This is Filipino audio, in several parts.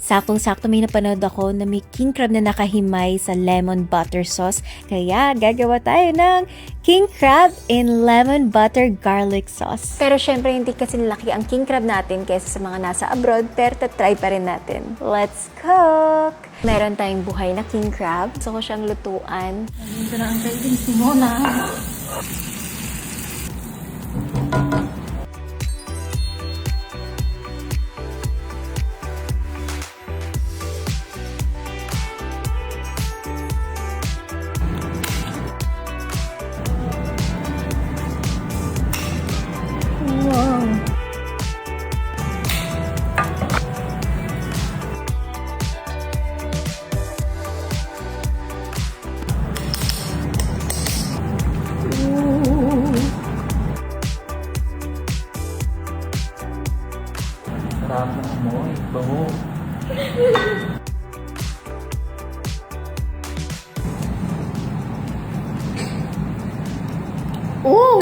Saktong-sakto may napanood ako na may king crab na nakahimay sa lemon butter sauce. Kaya gagawa tayo ng king crab in lemon butter garlic sauce. Pero syempre hindi kasi laki ang king crab natin kaysa sa mga nasa abroad, pero try pa rin natin. Let's cook! Meron tayong buhay na king crab. Gusto ko siyang lutuan. Nandito na ang cravings ni Mona. Sarap ng amoy. Bango.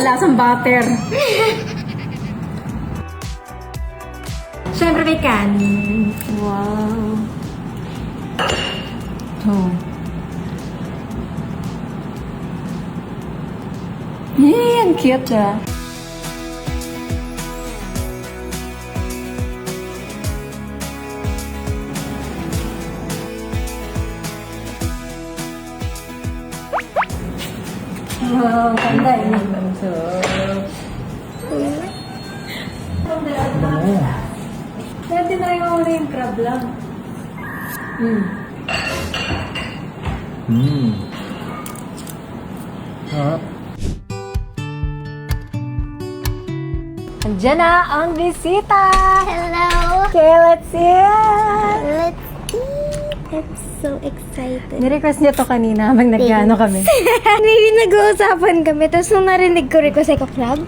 Lasang butter. Siyempre may kanin. Wow. Oh. Ang cute ah. Wow, ganda eh. Ang sarap. Bango. Dati na yung crab lang. Sarap. Andiyan na ang bisita! Hello! Okay, let's eat! Let's eat! I'm so excited. Nirequest niya to kanina habang nag-ano kami. Maybe nag-uusapan kami, tapos nung narinig ko request ko crab.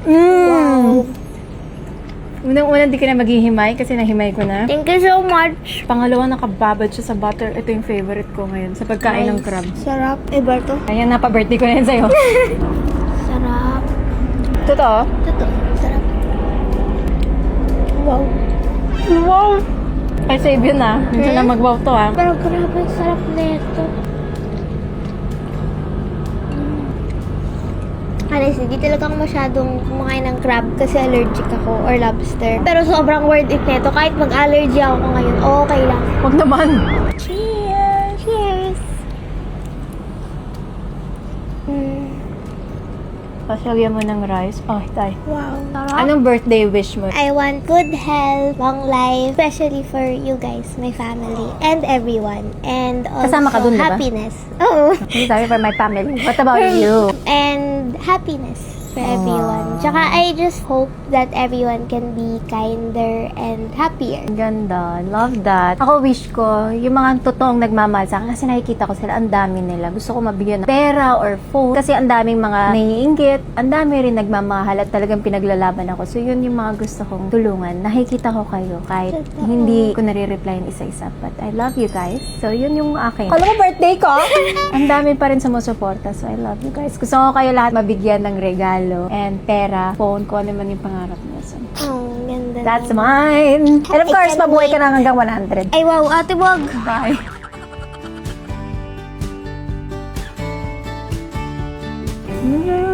Wow! Unang-unang di ka na maghihimay kasi nahimay ko na. Thank you so much! Pangalawa, nakababad siya sa butter. Ito yung favorite ko ngayon sa pagkain ng crab. Sarap. Iba to. Ayan, napa-birthday ko na yan sa'yo. Sarap. Totoo? Totoo. Sarap. Wow. Wow! Ay, save yun ah. Minsan na mag-wow to ah. Pero grabe, sarap na ito. Honestly, di talaga ako masyadong kumakain ng crab kasi allergic ako or lobster. Pero sobrang worth it nito. Kahit mag-allergy ako ngayon, okay lang. Huwag naman. Cheers! Cheers! Pasyalyan mo ng rice. Oh, tayo. Wow. Anong birthday wish mo? I want good health, long life, especially for you guys, my family, and everyone. And also Kasama ka dun, diba? happiness. Oo. Sorry for my family. What about you? And happiness for everyone. Tsaka I just hope that everyone can be kinder and happier. Ganda. Love that. Ako wish ko, yung mga totoong nagmamahal sa akin, kasi nakikita ko sila, ang dami nila. Gusto ko mabigyan ng pera or phone. Kasi ang daming mga naiinggit, ang dami rin nagmamahal at talagang pinaglalaban ako. So yun yung mga gusto kong tulungan. Nakikita ko kayo kahit Totoo. hindi ko nare-reply isa-isa. But I love you guys. So yun yung akin. Alam mo, birthday ko? Ang dami pa rin sumusuporta. So I love you guys. Gusto ko kayo lahat mabigyan ng regalo and pera, phone, kung ano man yung pangarap niyo. So, Oh, ganda. that's mine. And of I course, can't mabuhay ka wait. na hanggang 100. Ay, wow, ate, wag. Bye. Mm.